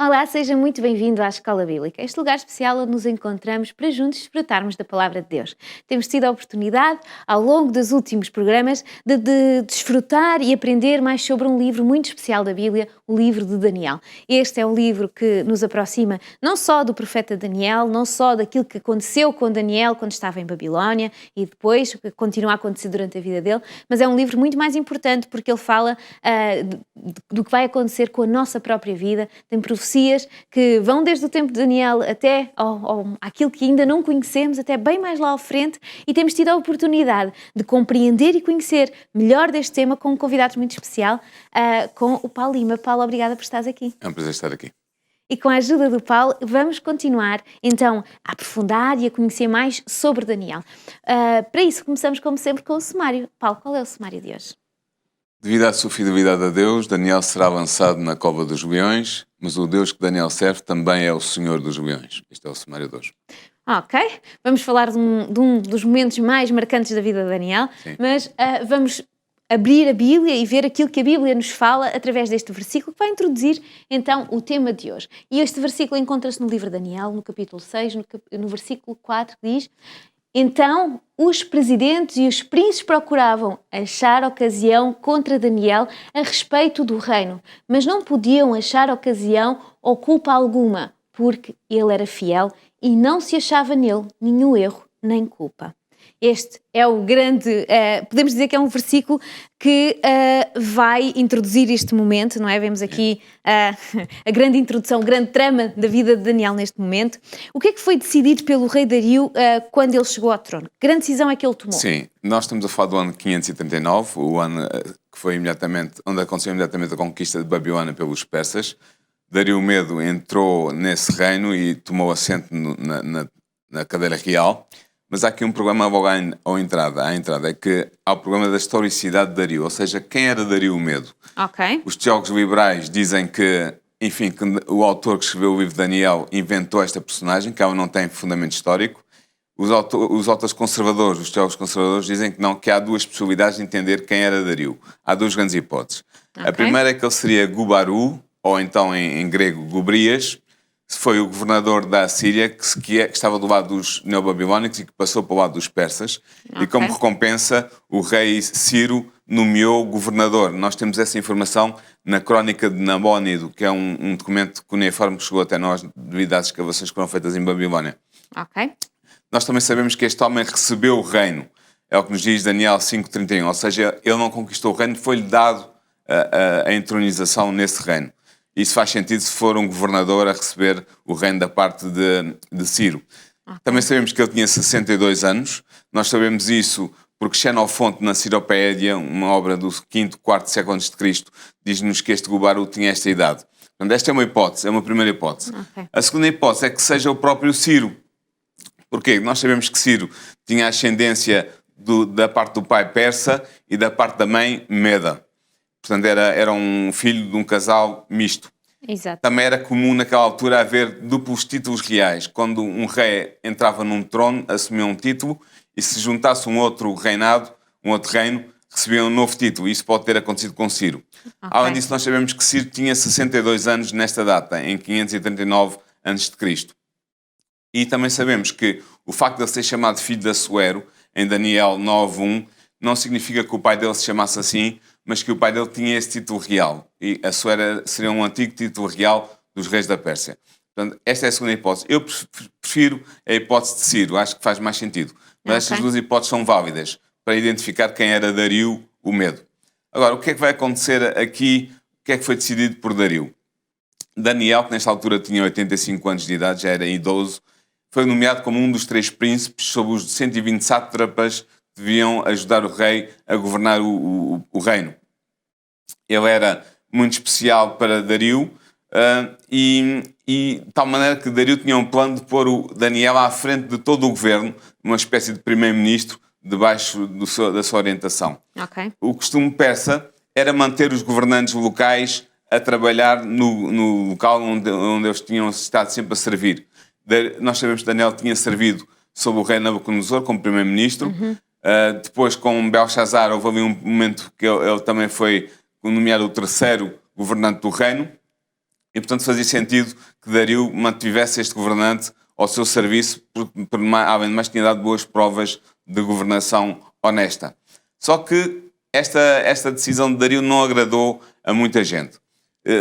Olá, seja muito bem-vindo à Escola Bíblica, este lugar especial onde nos encontramos para juntos desfrutarmos da Palavra de Deus. Temos tido a oportunidade, ao longo dos últimos programas, de desfrutar e aprender mais sobre um livro muito especial da Bíblia, o livro de Daniel. Este é o livro que nos aproxima não só do profeta Daniel, não só daquilo que aconteceu com Daniel quando estava em Babilónia e depois, o que continua a acontecer durante a vida dele, mas é um livro muito mais importante porque ele fala do que vai acontecer com a nossa própria vida. Tem profecias que vão desde o tempo de Daniel até aquilo que ainda não conhecemos, até bem mais lá à frente, e temos tido a oportunidade de compreender e conhecer melhor deste tema com um convidado muito especial, com o Paulo Lima. Paulo, obrigada por estares aqui. É um prazer estar aqui. E com a ajuda do Paulo, vamos continuar então a aprofundar e a conhecer mais sobre Daniel. Para isso, começamos como sempre com o sumário. Paulo, qual é o sumário de hoje? Devido à sua fidelidade a Deus, Daniel será lançado na cova dos leões, mas o Deus que Daniel serve também é o Senhor dos leões. Este é o sumário de hoje. Ok, vamos falar de um dos momentos mais marcantes da vida de Daniel, Sim. mas vamos abrir a Bíblia e ver aquilo que a Bíblia nos fala através deste versículo que vai introduzir então o tema de hoje. E este versículo encontra-se no livro de Daniel, no capítulo 6, no versículo 4, que diz: Então os presidentes e os príncipes procuravam achar ocasião contra Daniel a respeito do reino, mas não podiam achar ocasião ou culpa alguma, porque ele era fiel e não se achava nele nenhum erro nem culpa. Este é o grande, podemos dizer que é um versículo que vai introduzir este momento, não é? Vemos aqui a grande introdução, a grande trama da vida de Daniel neste momento. O que é que foi decidido pelo rei Dario quando ele chegou ao trono? Que grande decisão é que ele tomou? Sim, nós estamos a falar do ano 539, o ano que foi onde aconteceu imediatamente a conquista de Babilónia pelos persas. Dario Medo entrou nesse reino e tomou assento na cadeira real. Mas há aqui um problema logo à entrada, é que há o problema da historicidade de Dario, ou seja, quem era Dario Medo? Ok. Os teólogos liberais dizem que, enfim, que o autor que escreveu o livro de Daniel inventou esta personagem, que ela não tem fundamento histórico. Os autores conservadores, os teólogos conservadores, dizem que não, que há duas possibilidades de entender quem era Dario. Há duas grandes hipóteses. Okay. A primeira é que ele seria Gubaru, ou então em grego Gubrias, foi o governador da Síria que estava do lado dos neobabilónicos e que passou para o lado dos persas. Okay. E como recompensa, o rei Ciro nomeou governador. Nós temos essa informação na Crónica de Nabónido, que é um documento cuneiforme que chegou até nós devido às escavações que foram feitas em Babilónia. Ok. Nós também sabemos que este homem recebeu o reino. É o que nos diz Daniel 5,31. Ou seja, ele não conquistou o reino, foi-lhe dado a entronização nesse reino. Isso faz sentido se for um governador a receber o reino da parte de Ciro. Okay. Também sabemos que ele tinha 62 anos. Nós sabemos isso porque Xenofonte, na Ciropédia, uma obra do 5º, 4º século a.C., diz-nos que este Gubaru tinha esta idade. Portanto, esta é uma hipótese, é uma primeira hipótese. Okay. A segunda hipótese é que seja o próprio Ciro. Porquê? Nós sabemos que Ciro tinha ascendência da parte do pai persa e da parte da mãe meda. Portanto, era um filho de um casal misto. Exato. Também era comum naquela altura haver duplos títulos reais. Quando um rei entrava num trono, assumia um título, e se juntasse um outro reino, recebia um novo título. Isso pode ter acontecido com Ciro. Okay. Além disso, nós sabemos que Ciro tinha 62 anos nesta data, em 539 a.C. E também sabemos que o facto de ele ser chamado filho de Assuero, em Daniel 9.1, não significa que o pai dele se chamasse assim, mas que o pai dele tinha esse título real. E Assuero seria um antigo título real dos reis da Pérsia. Portanto, esta é a segunda hipótese. Eu prefiro a hipótese de Ciro, acho que faz mais sentido. Mas estas duas hipóteses são válidas para identificar quem era Dario o Medo. Agora, o que é que vai acontecer aqui? O que é que foi decidido por Dario? Daniel, que nesta altura tinha 85 anos de idade, já era idoso, foi nomeado como um dos 3 príncipes sob os 120 sátrapas que deviam ajudar o rei a governar o reino. Ele era muito especial para Dario e de tal maneira que Dario tinha um plano de pôr o Daniel à frente de todo o governo, uma espécie de primeiro-ministro, debaixo da sua orientação. Okay. O costume persa era manter os governantes locais a trabalhar no local onde eles tinham estado sempre a servir. Nós sabemos que Daniel tinha servido sob o rei Nabucodonosor como primeiro-ministro. Uhum. Depois, com Belshazzar, houve ali um momento que ele também foi nomeado o 3º governante do reino. E, portanto, fazia sentido que Dario mantivesse este governante ao seu serviço, porque, além de mais, tinha dado boas provas de governação honesta. Só que esta decisão de Dario não agradou a muita gente.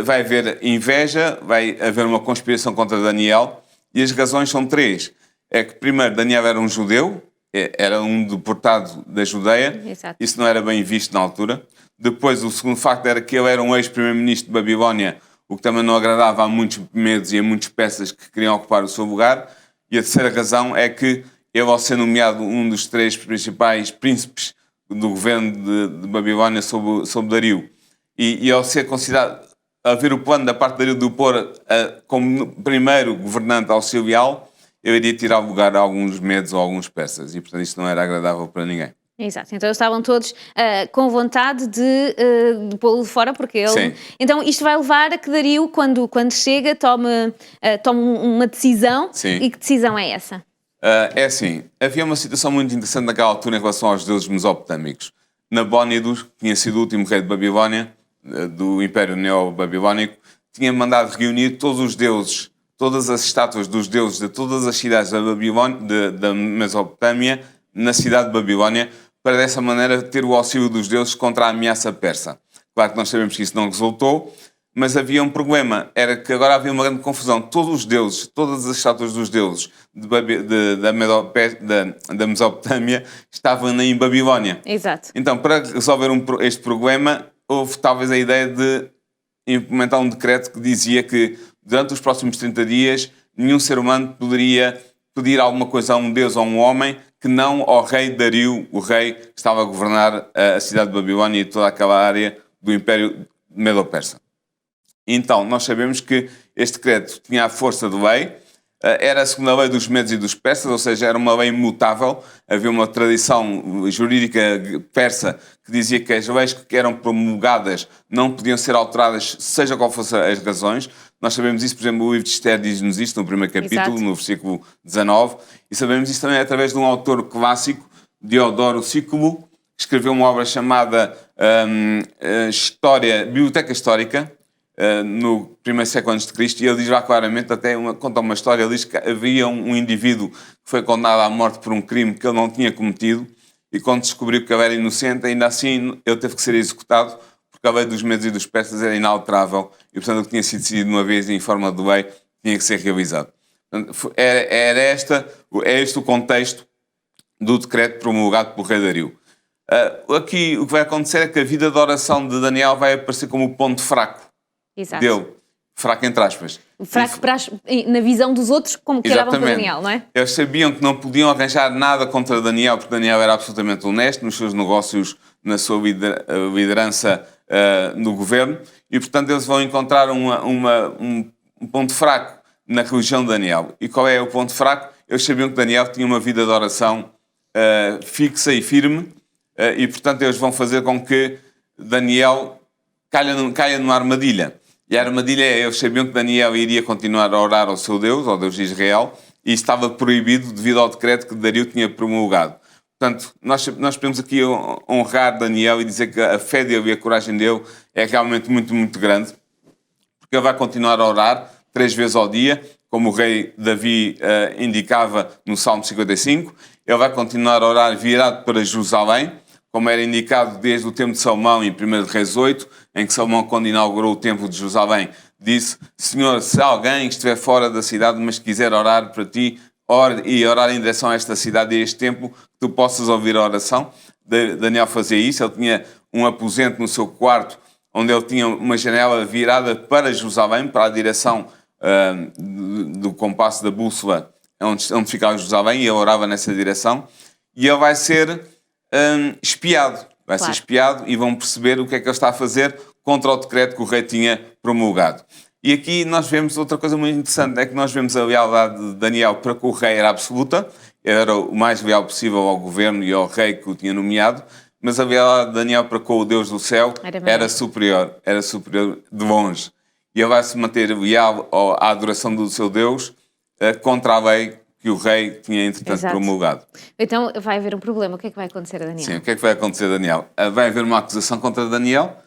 Vai haver inveja, vai haver uma conspiração contra Daniel, e as razões são três. É que, primeiro, Daniel era um judeu, era um deportado da Judeia. Exato. Isso não era bem visto na altura. Depois, o segundo facto era que ele era um ex-primeiro-ministro de Babilónia, o que também não agradava a muitos medos e a muitos persas que queriam ocupar o seu lugar. E a terceira razão é que ele, ao ser nomeado um dos 3 principais príncipes do governo de Babilónia sob Dario, e ao ser considerado, haver o plano da parte de Dario de o pôr como primeiro governante auxiliar, eu iria tirar o lugar a alguns medos ou a alguns persas. E, portanto, isso não era agradável para ninguém. Exato, então eles estavam todos com vontade de pô-lo de fora, porque ele... Sim. Então isto vai levar a que Dario, quando chega, tome uma decisão. Sim. E que decisão é essa? É assim, havia uma situação muito interessante naquela altura em relação aos deuses mesopotâmicos. Nabónidos, que tinha sido o último rei de Babilónia, do Império Neo-Babilónico, tinha mandado reunir todos os deuses, todas as estátuas dos deuses de todas as cidades da Mesopotâmia, na cidade de Babilónia, para dessa maneira ter o auxílio dos deuses contra a ameaça persa. Claro que nós sabemos que isso não resultou, mas havia um problema, era que agora havia uma grande confusão. Todos os deuses, todas as estátuas dos deuses da Mesopotâmia estavam em Babilónia. Exato. Então, para resolver este problema, houve talvez a ideia de implementar um decreto que dizia que durante os próximos 30 dias nenhum ser humano poderia pedir alguma coisa a um deus ou a um homem que não ao rei Dario, o rei que estava a governar a cidade de Babilónia e toda aquela área do Império Medo-Persa. Então, nós sabemos que este decreto tinha a força de lei, era a segunda lei dos medos e dos persas, ou seja, era uma lei imutável. Havia uma tradição jurídica persa que dizia que as leis que eram promulgadas não podiam ser alteradas, seja qual fossem as razões. Nós sabemos isso, por exemplo, o livro de Esther diz-nos isto no primeiro capítulo, Exato. no versículo 19, e sabemos isso também através de um autor clássico, Diodoro Sículo, que escreveu uma obra chamada Biblioteca Histórica, no primeiro século antes de Cristo, e ele diz lá claramente, conta uma história, ele diz que havia um indivíduo que foi condenado à morte por um crime que ele não tinha cometido, e quando descobriu que ele era inocente, ainda assim ele teve que ser executado, porque a lei dos medos e dos persas era inalterável, e portanto o que tinha sido decidido uma vez em forma de lei tinha que ser realizado. Portanto, é este o contexto do decreto promulgado pelo rei Dario. Aqui o que vai acontecer é que a vida de oração de Daniel vai aparecer como o ponto fraco. Exato. Dele. Fraco entre aspas. Fraco na visão dos outros, como que olhavam para Daniel, não é? Eles sabiam que não podiam arranjar nada contra Daniel, porque Daniel era absolutamente honesto nos seus negócios, na sua liderança no governo, e portanto eles vão encontrar um ponto fraco na religião de Daniel. E qual é o ponto fraco? Eles sabiam que Daniel tinha uma vida de oração fixa e firme, e portanto eles vão fazer com que Daniel caia numa armadilha. E a armadilha eles sabiam que Daniel iria continuar a orar ao seu Deus, ao Deus de Israel, e estava proibido devido ao decreto que Dario tinha promulgado. Portanto, nós podemos aqui honrar Daniel e dizer que a fé dele e a coragem dele é realmente muito, muito grande, porque ele vai continuar a orar 3 vezes ao dia, como o rei Davi indicava no Salmo 55. Ele vai continuar a orar virado para Jerusalém, como era indicado desde o tempo de Salomão em 1 Reis 8, em que Salomão, quando inaugurou o templo de Jerusalém, disse: Senhor, se alguém estiver fora da cidade, mas quiser orar para ti, ore e orar em direção a esta cidade e a este templo, que tu possas ouvir a oração. Daniel fazia isso, ele tinha um aposento no seu quarto, onde ele tinha uma janela virada para Jerusalém, para a direção do compasso da bússola, onde ficava Jerusalém, e ele orava nessa direção. E ele vai ser espiado. Vai ser espiado e vão perceber o que é que ele está a fazer contra o decreto que o rei tinha promulgado. E aqui nós vemos outra coisa muito interessante, é que nós vemos a lealdade de Daniel para com o rei era absoluta, era o mais leal possível ao governo e ao rei que o tinha nomeado, mas a lealdade de Daniel para com o Deus do céu era superior de longe. E ele vai se manter leal à adoração do seu Deus contra a lei que o rei tinha, entretanto, promulgado. Então vai haver um problema. O que é que vai acontecer a Daniel? Sim, o que é que vai acontecer a Daniel? Vai haver uma acusação contra Daniel.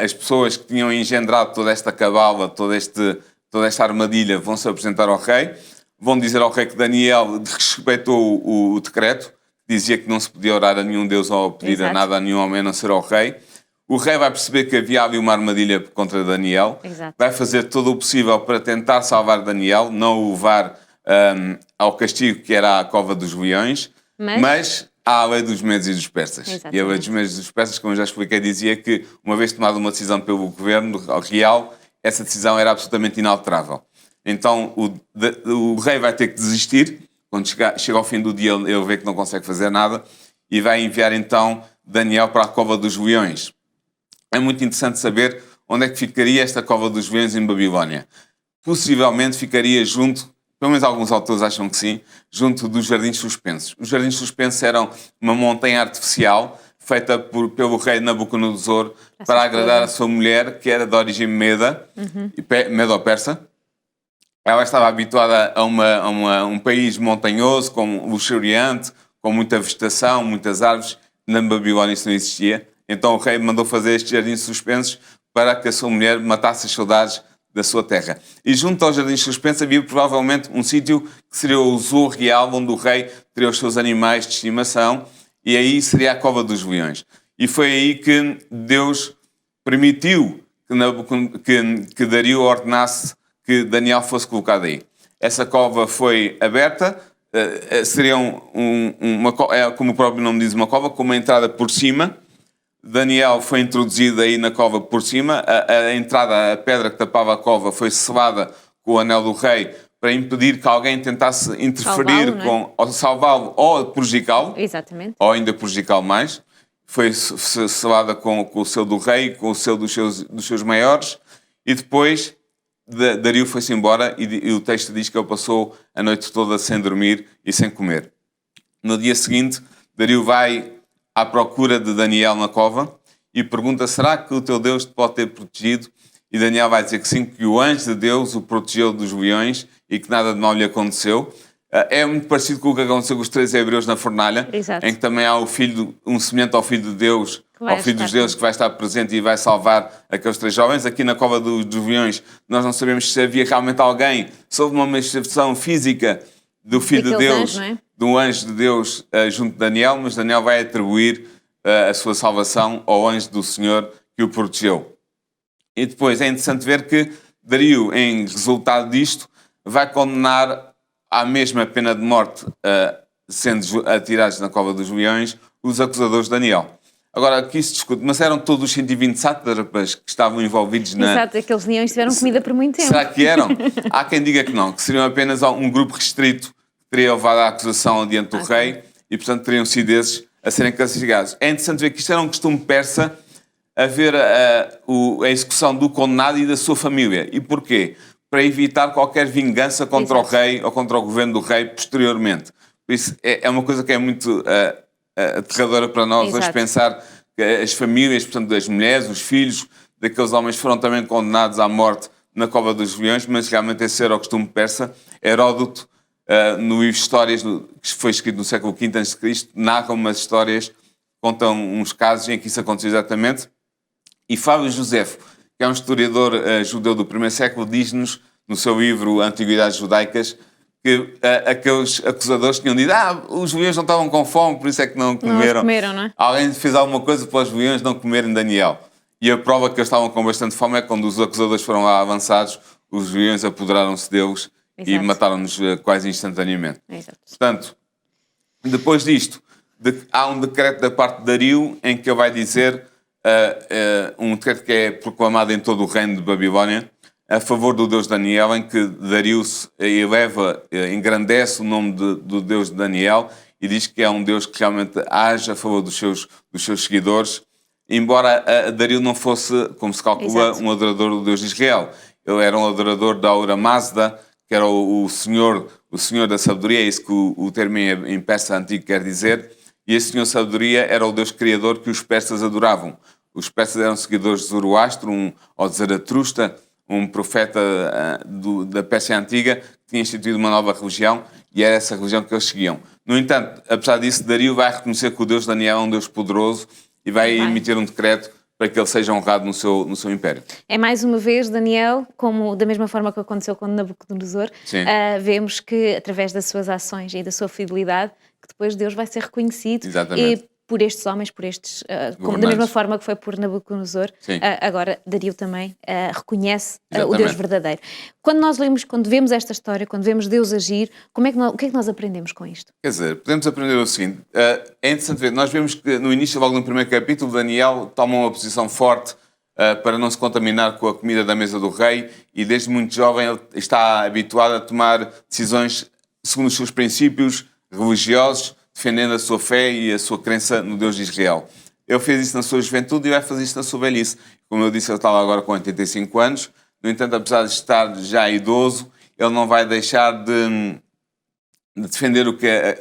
as pessoas que tinham engendrado toda esta cabala, toda esta armadilha, vão se apresentar ao rei, vão dizer ao rei que Daniel respeitou o decreto, que dizia que não se podia orar a nenhum Deus ou pedir a nada a nenhum homem a não ser ao rei. O rei vai perceber que havia ali uma armadilha contra Daniel, vai fazer todo o possível para tentar salvar Daniel, não o levar ao castigo que era a cova dos leões, mas há a lei dos medos e dos persas. E a lei dos medos e dos persas, como eu já expliquei, dizia que uma vez tomada uma decisão pelo governo real, essa decisão era absolutamente inalterável. Então o rei vai ter que desistir, quando chega ao fim do dia ele vê que não consegue fazer nada, e vai enviar então Daniel para a cova dos leões. É muito interessante saber onde é que ficaria esta cova dos leões em Babilónia. Possivelmente ficaria junto, pelo menos alguns autores acham que sim, junto dos Jardins Suspensos. Os Jardins Suspensos eram uma montanha artificial feita pelo rei Nabucodonosor para agradar a sua mulher, que era de origem medo-persa. Ela estava habituada a um país montanhoso, com luxuriante, com muita vegetação, muitas árvores. Na Babilónia isso não existia. Então o rei mandou fazer estes jardins suspensos para que a sua mulher matasse as saudades da sua terra. E junto aos jardins suspensos havia provavelmente um sítio que seria o zoo real, onde o rei teria os seus animais de estimação, e aí seria a cova dos leões. E foi aí que Deus permitiu que Dario ordenasse que Daniel fosse colocado aí. Essa cova foi aberta, seria como o próprio nome diz, uma cova com uma entrada por cima. Daniel foi introduzido aí na cova por cima, a entrada, a pedra que tapava a cova foi selada com o anel do rei para impedir que alguém tentasse interferir ou salvá-lo ou prejudicá-lo. Exatamente. Ou ainda prejudicá-lo mais. Foi selada com o selo do rei, com o selo dos seus maiores, e depois Dario foi-se embora e o texto diz que ele passou a noite toda sem dormir e sem comer. No dia seguinte, Dario vai à procura de Daniel na cova e pergunta: será que o teu Deus te pode ter protegido? E Daniel vai dizer que sim, que o anjo de Deus o protegeu dos leões e que nada de mal lhe aconteceu. É muito parecido com o que aconteceu com os 3 hebreus na fornalha, em que também há um semelhante ao Filho de Deus, ao Filho dos Deuses, que vai estar presente e vai salvar aqueles 3 jovens. Aqui na cova dos leões nós não sabemos se havia realmente alguém, se houve uma manifestação física do Filho de Deus, do anjo de Deus junto de Daniel, mas Daniel vai atribuir a sua salvação ao anjo do Senhor que o protegeu. E depois é interessante ver que Dario, em resultado disto, vai condenar à mesma pena de morte, sendo atirados na cova dos leões, os acusadores de Daniel. Agora, aqui se discute, mas eram todos os 120 sátrapas que estavam envolvidos na... Exato, aqueles leões tiveram comida por muito tempo. Será que eram? Há quem diga que não, que seriam apenas um grupo restrito que teria levado a acusação diante do rei e, portanto, teriam sido esses a serem castigados. É interessante ver que isto era um costume persa, haver a execução do condenado e da sua família. E porquê? Para evitar qualquer vingança contra o rei ou contra o governo do rei posteriormente. Por isso, é uma coisa que é muito aterradora para nós hoje pensar que as famílias, portanto, das mulheres, os filhos daqueles homens foram também condenados à morte na cova dos leões, mas realmente esse era o costume persa. Heródoto, no livro Histórias, que foi escrito no século V a.C., narra umas histórias, contam uns casos em que isso aconteceu exatamente. E Flávio Josefo, que é um historiador judeu do primeiro século, diz-nos, no seu livro Antiguidades Judaicas, que aqueles acusadores tinham dito: os judeus não estavam com fome, por isso é que não comeram. Não é? Alguém fez alguma coisa para os judeus não comerem Daniel. E a prova que eles estavam com bastante fome é que quando os acusadores foram lá avançados, os judeus apoderaram-se deles e mataram-nos quase instantaneamente. Portanto, depois disto, há um decreto da parte de Dario em que ele vai dizer... um decreto que é proclamado em todo o reino de Babilónia a favor do Deus Daniel, em que Dario engrandece o nome do Deus de Daniel e diz que é um Deus que realmente age a favor dos seus seguidores, embora Dario não fosse, como se calcula, um adorador do Deus de Israel. Ele era um adorador da Ahura Mazda, que era o senhor da sabedoria, é isso que o termo em persa antigo quer dizer, e esse senhor sabedoria era o Deus criador que os persas adoravam. Os persas eram seguidores de Zoroastro, ou de Zaratrusta, um profeta da Pérsia Antiga, que tinha instituído uma nova religião, e era essa religião que eles seguiam. No entanto, apesar disso, Dario vai reconhecer que o Deus Daniel é um Deus poderoso e vai emitir um decreto para que ele seja honrado no seu império. É mais uma vez, Daniel, como da mesma forma que aconteceu com Nabucodonosor, vemos que através das suas ações e da sua fidelidade, que depois Deus vai ser reconhecido. Exatamente. E por estes homens, por estes, da mesma forma que foi por Nabucodonosor, agora Dario também reconhece o Deus verdadeiro. Quando nós lemos, quando vemos esta história, quando vemos Deus agir, o que é que nós aprendemos com isto? Quer dizer, podemos aprender o seguinte, é interessante ver, nós vemos que no início, logo no primeiro capítulo, Daniel toma uma posição forte para não se contaminar com a comida da mesa do rei, e desde muito jovem ele está habituado a tomar decisões segundo os seus princípios religiosos, defendendo a sua fé e a sua crença no Deus de Israel. Ele fez isso na sua juventude e vai fazer isso na sua velhice. Como eu disse, ele estava agora com 85 anos. No entanto, apesar de estar já idoso, ele não vai deixar de defender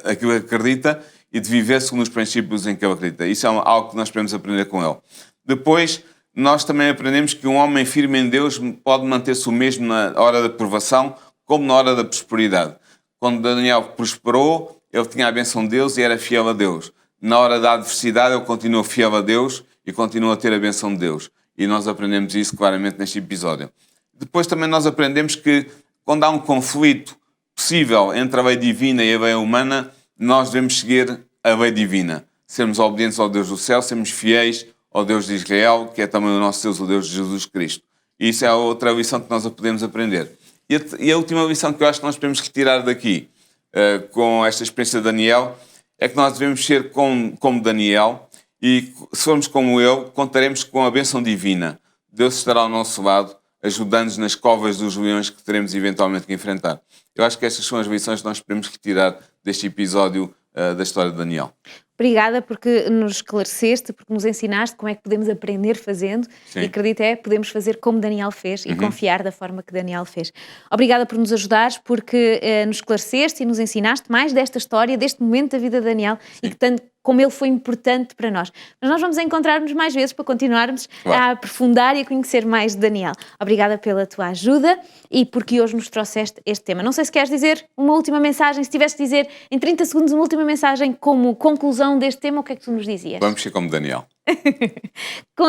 aquilo que acredita e de viver segundo os princípios em que ele acredita. Isso é algo que nós podemos aprender com ele. Depois, nós também aprendemos que um homem firme em Deus pode manter-se o mesmo na hora da provação como na hora da prosperidade. Quando Daniel prosperou, ele tinha a bênção de Deus e era fiel a Deus. Na hora da adversidade, ele continua fiel a Deus e continua a ter a bênção de Deus. E nós aprendemos isso claramente neste episódio. Depois também nós aprendemos que quando há um conflito possível entre a lei divina e a lei humana, nós devemos seguir a lei divina. Sermos obedientes ao Deus do céu, sermos fiéis ao Deus de Israel, que é também o nosso Deus, o Deus de Jesus Cristo. E isso é a outra lição que nós podemos aprender. E a última lição que eu acho que nós podemos retirar daqui, com esta experiência de Daniel, é que nós devemos ser como Daniel, e se formos como ele, contaremos com a bênção divina. Deus estará ao nosso lado, ajudando-nos nas covas dos leões que teremos eventualmente que enfrentar. Eu acho que estas são as lições que nós podemos retirar deste episódio da história de Daniel. Obrigada porque nos esclareceste, porque nos ensinaste como é que podemos aprender fazendo. Sim. E acredito podemos fazer como Daniel fez e confiar da forma que Daniel fez. Obrigada por nos ajudares, porque nos esclareceste e nos ensinaste mais desta história, deste momento da vida de Daniel. Sim. E que tanto como ele foi importante para nós. Mas nós vamos encontrar-nos mais vezes para continuarmos a aprofundar e a conhecer mais de Daniel. Obrigada pela tua ajuda e porque hoje nos trouxeste este tema. Não sei se queres dizer uma última mensagem, se tivesse de dizer em 30 segundos uma última mensagem como conclusão deste tema, o que é que tu nos dizias? Vamos ser como Daniel.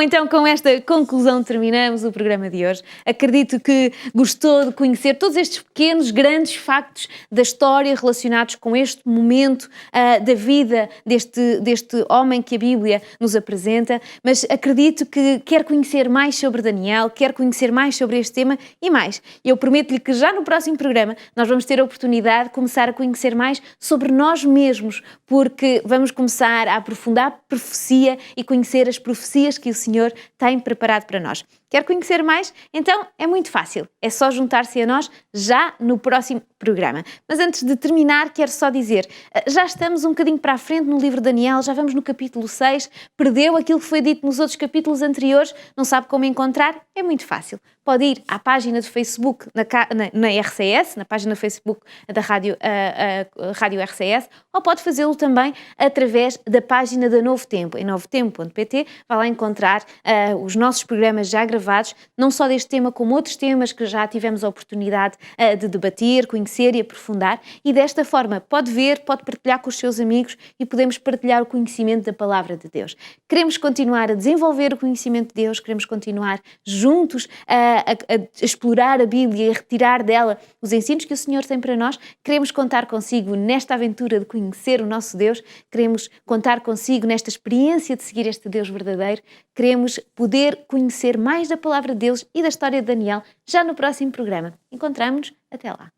Então, com esta conclusão terminamos o programa de hoje. Acredito que gostou de conhecer todos estes pequenos, grandes factos da história relacionados com este momento da vida deste homem que a Bíblia nos apresenta, mas acredito que quer conhecer mais sobre Daniel, quer conhecer mais sobre este tema e mais. Eu prometo-lhe que já no próximo programa nós vamos ter a oportunidade de começar a conhecer mais sobre nós mesmos, porque vamos começar a aprofundar a profecia e conhecer as profecias que o Senhor tem preparado para nós. Quer conhecer mais? Então é muito fácil. É só juntar-se a nós já no próximo programa. Mas antes de terminar, quero só dizer, já estamos um bocadinho para a frente no livro de Daniel, já vamos no capítulo 6, perdeu aquilo que foi dito nos outros capítulos anteriores, não sabe como encontrar? É muito fácil. Pode ir à página de Facebook, na RCS, na página de Facebook da Rádio RCS, ou pode fazê-lo também através da página da Novo Tempo, em novotempo.pt, vai lá encontrar os nossos programas já gravados, não só deste tema, como outros temas que já tivemos a oportunidade de debater, conhecer e aprofundar, e desta forma pode ver, pode partilhar com os seus amigos e podemos partilhar o conhecimento da Palavra de Deus. Queremos continuar a desenvolver o conhecimento de Deus, queremos continuar juntos a explorar a Bíblia e a retirar dela os ensinos que o Senhor tem para nós. Queremos contar consigo nesta aventura de conhecer o nosso Deus, queremos contar consigo nesta experiência de seguir este Deus verdadeiro, queremos poder conhecer mais da Palavra de Deus e da história de Daniel já no próximo programa. Encontramos-nos até lá.